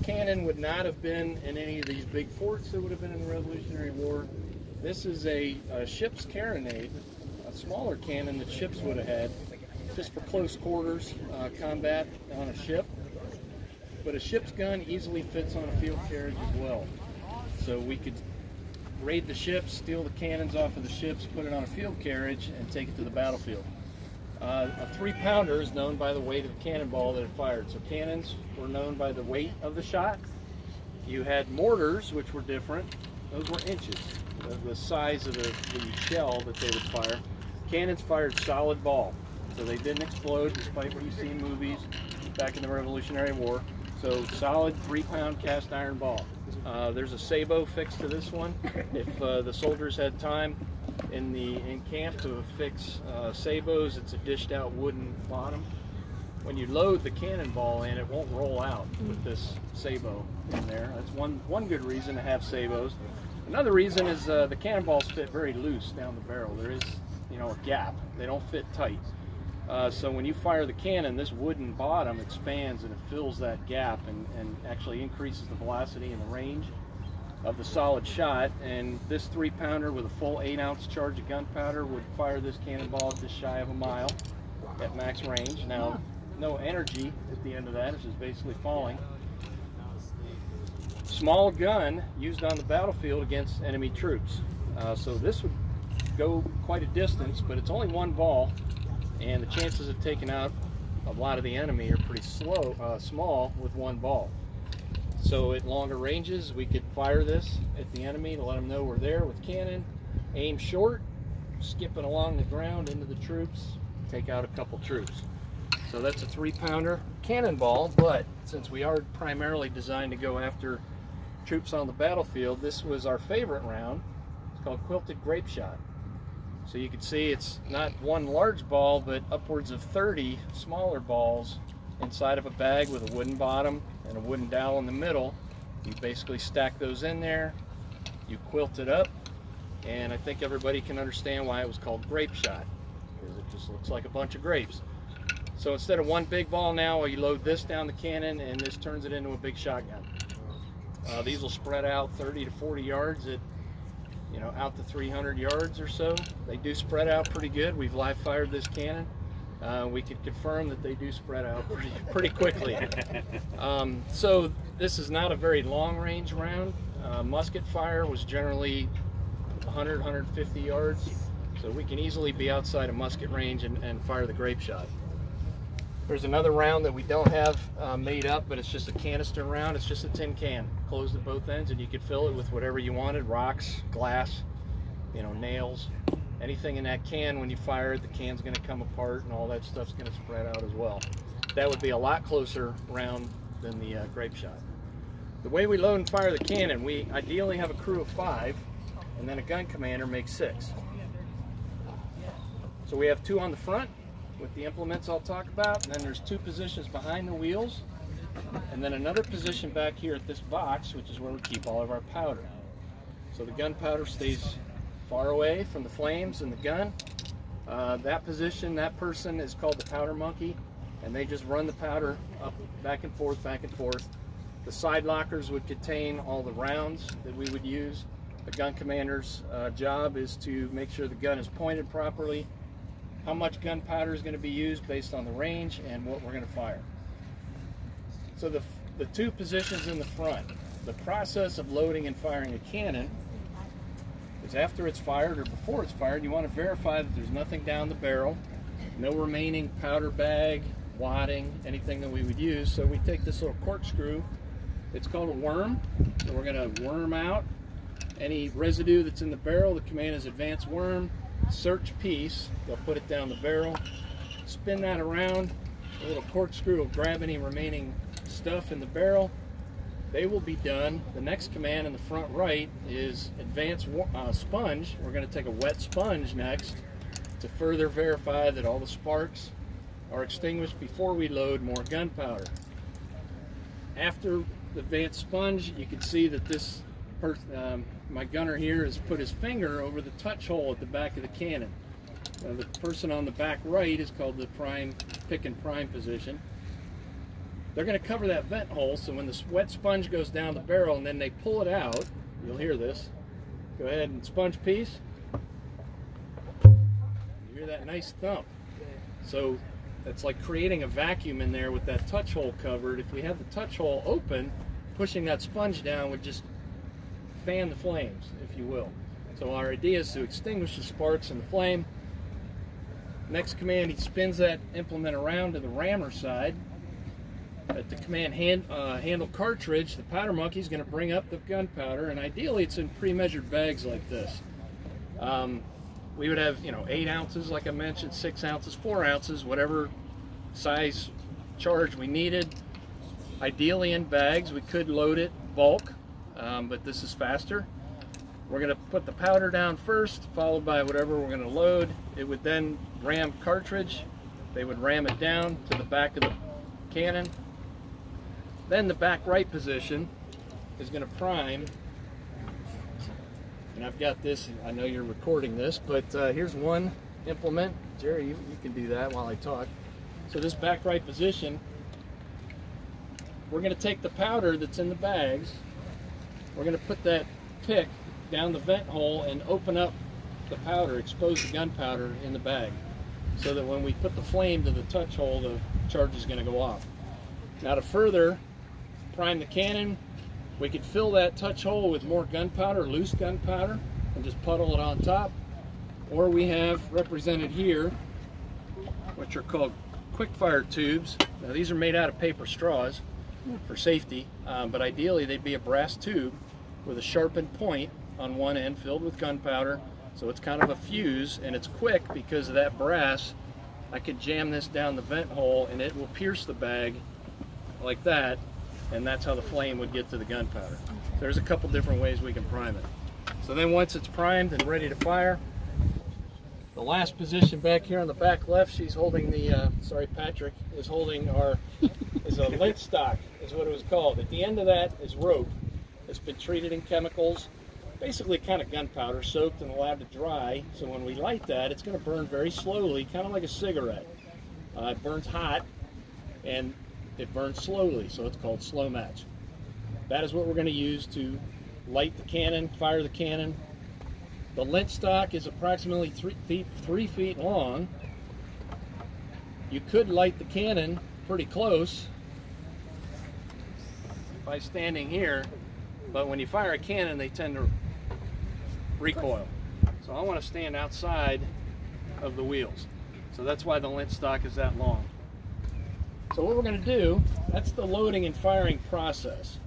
cannon would not have been in any of these big forts that would have been in the Revolutionary War. This is a ship's carronade, a smaller cannon that ships would have had, just for close quarters combat on a ship. But a ship's gun easily fits on a field carriage as well. So we could raid the ships, steal the cannons off of the ships, put it on a field carriage, and take it to the battlefield. A 3-pounder is known by the weight of the cannonball that it fired. So cannons were known by the weight of the shot. You had mortars, which were different. Those were inches, the size of the shell that they would fire. Cannons fired solid ball, so they didn't explode, despite what you see in movies back in the Revolutionary War. So solid 3-pound cast iron ball. There's a sabot fixed to this one. If the soldiers had time in camp to fix sabots, it's a dished out wooden bottom. When you load the cannonball in, it won't roll out with this sabot in there. That's one good reason to have sabots. Another reason is the cannonballs fit very loose down the barrel. There is, a gap. They don't fit tight. So when you fire the cannon, this wooden bottom expands and it fills that gap and actually increases the velocity and the range of the solid shot. And this 3-pounder with a full 8-ounce charge of gunpowder would fire this cannonball just shy of a mile at max range. Now, no energy at the end of that. It's just basically falling. Small gun used on the battlefield against enemy troops. So this would go quite a distance, but it's only one ball, and the chances of taking out a lot of the enemy are pretty small with one ball. So at longer ranges, we could fire this at the enemy to let them know we're there with cannon, aim short, skipping along the ground into the troops, take out a couple troops. So that's a 3-pounder cannonball, but since we are primarily designed to go after troops on the battlefield, this was our favorite round. It's called quilted grape shot. So you can see it's not one large ball, but upwards of 30 smaller balls inside of a bag with a wooden bottom and a wooden dowel in the middle. You basically stack those in there, you quilt it up, and I think everybody can understand why it was called grape shot, because it just looks like a bunch of grapes. So instead of one big ball now, you load this down the cannon and this turns it into a big shotgun. These will spread out 30 to 40 yards at out to 300 yards or so. They do spread out pretty good. We've live fired this cannon. We could confirm that they do spread out pretty quickly. So this is not a very long range round. Musket fire was generally 100, 150 yards. So we can easily be outside of musket range and fire the grape shot. There's another round that we don't have made up, but it's just a canister round. It's just a tin can, closed at both ends, and you could fill it with whatever you wanted, rocks, glass, nails, anything in that can. When you fire it, the can's gonna come apart and all that stuff's gonna spread out as well. That would be a lot closer round than the grape shot. The way we load and fire the cannon, we ideally have a crew of 5, and then a gun commander makes 6. So we have 2 on the front with the implements I'll talk about, and then there's 2 positions behind the wheels, and then another position back here at this box, which is where we keep all of our powder. So the gunpowder stays far away from the flames and the gun. That position, that person is called the powder monkey, and they just run the powder up back and forth, back and forth. The side lockers would contain all the rounds that we would use. The gun commander's job is to make sure the gun is pointed properly, how much gunpowder is going to be used based on the range, and what we're going to fire. So the 2 positions in the front, the process of loading and firing a cannon is after it's fired or before it's fired, you want to verify that there's nothing down the barrel, no remaining powder bag, wadding, anything that we would use. So we take this little corkscrew, it's called a worm, so we're going to worm out any residue that's in the barrel. The command is advanced worm, search piece. They'll put it down the barrel, spin that around, a little corkscrew will grab any remaining stuff in the barrel. They will be done. The next command in the front right is advanced sponge. We're going to take a wet sponge next to further verify that all the sparks are extinguished before we load more gunpowder. After the advanced sponge, you can see that this my gunner here has put his finger over the touch hole at the back of the cannon. The person on the back right is called the pick and prime position. they're going to cover that vent hole, so when the wet sponge goes down the barrel and then they pull it out, you'll hear this. Go ahead and sponge piece. You hear that nice thump. So it's like creating a vacuum in there with that touch hole covered. If we have the touch hole open, pushing that sponge down would just fan the flames, if you will. So our idea is to extinguish the sparks in the flame. Next command, he spins that implement around to the rammer side. At the command handle cartridge, the powder monkey is going to bring up the gunpowder, and ideally it's in pre-measured bags like this. We would have, 8 ounces, like I mentioned, 6 ounces, 4 ounces, whatever size charge we needed. Ideally in bags. We could load it bulk, but this is faster. We're going to put the powder down first, followed by whatever we're going to load. It would then ram cartridge. They would ram it down to the back of the cannon. Then the back right position is going to prime. And I've got this, I know you're recording this, but here's one implement. Jerry, you can do that while I talk. So this back right position, we're going to take the powder that's in the bags, we're going to put that pick down the vent hole and open up the powder, expose the gunpowder in the bag, so that when we put the flame to the touch hole, the charge is going to go off. Now to further prime the cannon, we could fill that touch hole with more gunpowder, loose gunpowder, and just puddle it on top. Or we have represented here, which are called quick fire tubes. Now these are made out of paper straws for safety, but ideally they'd be a brass tube with a sharpened point on one end filled with gunpowder. So it's kind of a fuse, and it's quick because of that brass. I could jam this down the vent hole and it will pierce the bag like that, and that's how the flame would get to the gunpowder. There's a couple different ways we can prime it. So then once it's primed and ready to fire, the last position back here on the back left, she's holding the, sorry Patrick, is holding our, is a lint stock, is what it was called. At the end of that is rope. It's been treated in chemicals, basically kind of gunpowder, soaked and allowed to dry. So when we light that, it's going to burn very slowly, kind of like a cigarette. It burns hot, and it burns slowly, so it's called slow match. That is what we're going to use to light the cannon, fire the cannon. The lint stock is approximately 3 feet long. You could light the cannon pretty close by standing here, but when you fire a cannon, they tend to recoil. So I want to stand outside of the wheels. So that's why the lint stock is that long. So what we're going to do, that's the loading and firing process.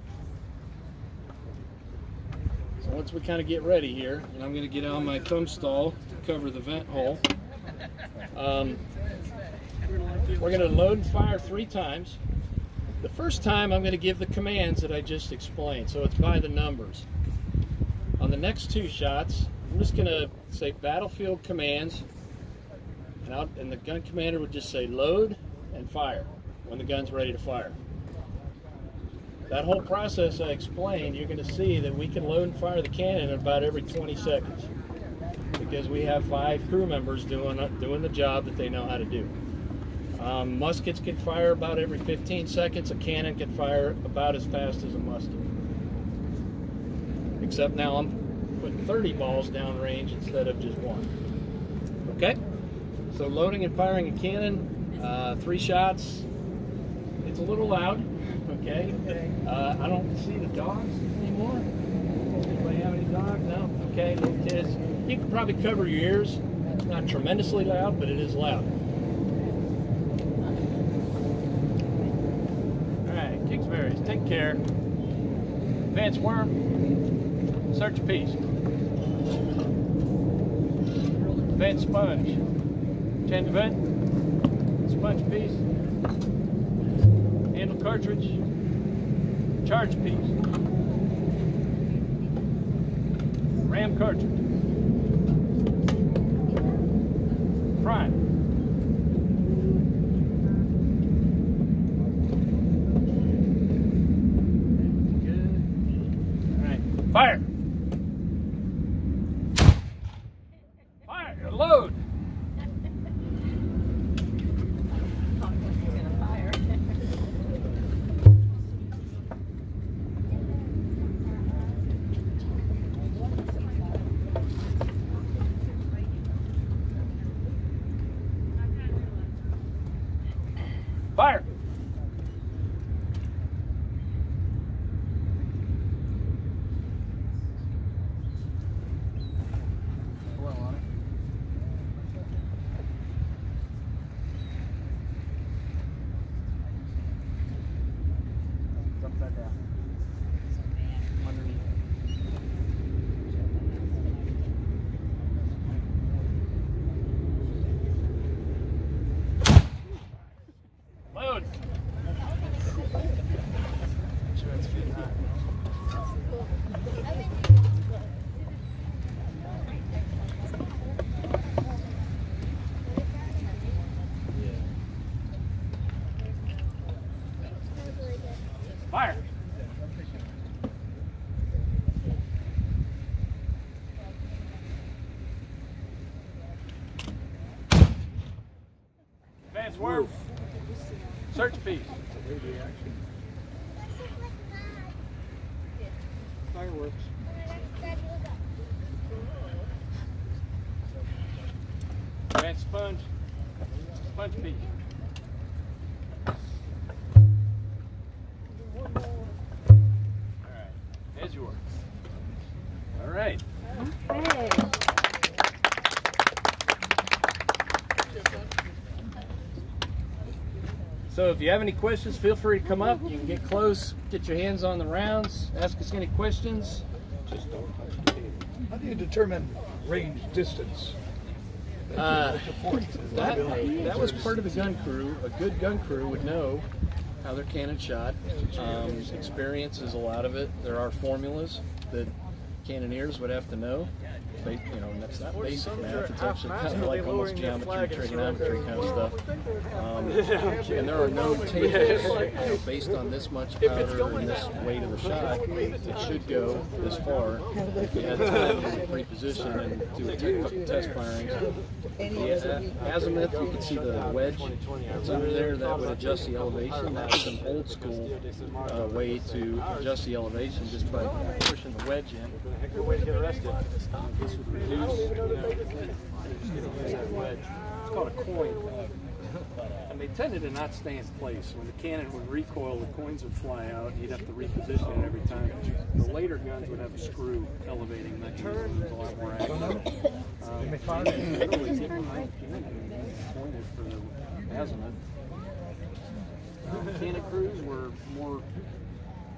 So once we kind of get ready here, and I'm going to get on my thumb stall to cover the vent hole, we're going to load and fire 3 times. The first time I'm going to give the commands that I just explained, so it's by the numbers. On the next 2 shots, I'm just going to say battlefield commands, and the gun commander would just say load and fire when the gun's ready to fire. That whole process I explained, you're going to see that we can load and fire the cannon about every 20 seconds because we have 5 crew members doing the job that they know how to do. Muskets can fire about every 15 seconds. A cannon can fire about as fast as a musket. Except now I'm putting 30 balls downrange instead of just 1. Okay? So loading and firing a cannon, 3 shots. It's a little loud. Okay? I don't see the dogs anymore. Anybody have any dogs? No? Okay, little kids. You can probably cover your ears. It's not tremendously loud, but it is loud. Alright, Kingsbury, take care. Advance worm. Search a piece. Advance sponge. Change vent. Sponge piece. Handle cartridge. Charge piece. Ram cartridge. Prime. Good. All right. Fire. Fire. Load. Fire! Advance work. Search piece. Fireworks. Advance sponge. Sponge piece. As yours. All right. Okay. So if you have any questions, feel free to come up. You can get close, get your hands on the rounds, ask us any questions. Just don't touch the table. How do you determine range distance? That was part of the gun crew. A good gun crew would know how their cannon shot. Experience is a lot of it. There are formulas that cannoneers would have to know. That's not basic math. It's actually kind of like almost geometry, trigonometry kind of stuff. And there are no tables based on this much powder and this weight of the shot. It should go this far. If you had time to reposition and do a couple test firings. The azimuth, you can see the wedge that's under there. That would adjust the elevation. That's an old school way to adjust the elevation just by pushing the wedge in. Good way to get arrested. This would reduce, that wedge. It's called a coin. And they tended to not stay in place. When the cannon would recoil, the coins would fly out, and you'd have to reposition it every time. The later guns would have a screw elevating mechanism. It was a lot more accurate. Literally, people pointed for the azimuth. Cannon crews were more,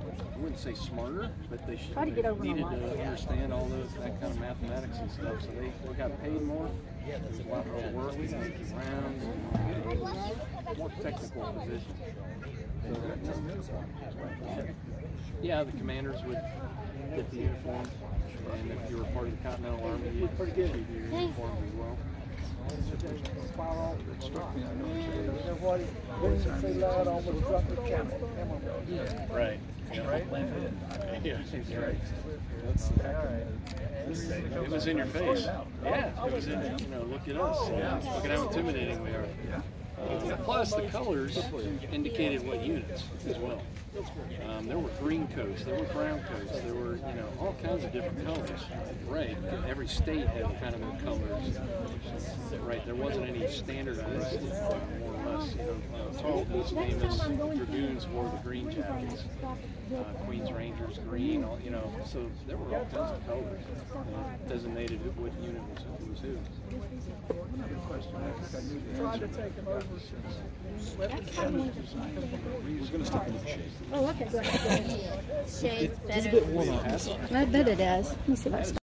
I wouldn't say smarter, but they needed to understand all that kind of mathematics and stuff. So they got paid more. There was a lot more work and making rounds, and more technical position. Yeah, the commanders would get the uniform, and if you were part of the Continental Army, you'd receive your uniform as well. Right. Yeah, he's right. It was in your face. Yeah, it was in, look at us. Look at how intimidating we are. Plus, the colors indicated what units as well. There were green coats, there were brown coats, there were, all kinds of different colors. Right. Every state had kind of their colors. Right. There wasn't any standardized, more or less. Tarleton's famous dragoons wore the green jackets. Queen's Rangers green. So there were all kinds of colors. Designated what unit was who. Tried to take him over. We're going to stop in the shade. Oh, okay, go ahead. Shade's better. It's a bit warm out. I bet it is. Let me see if I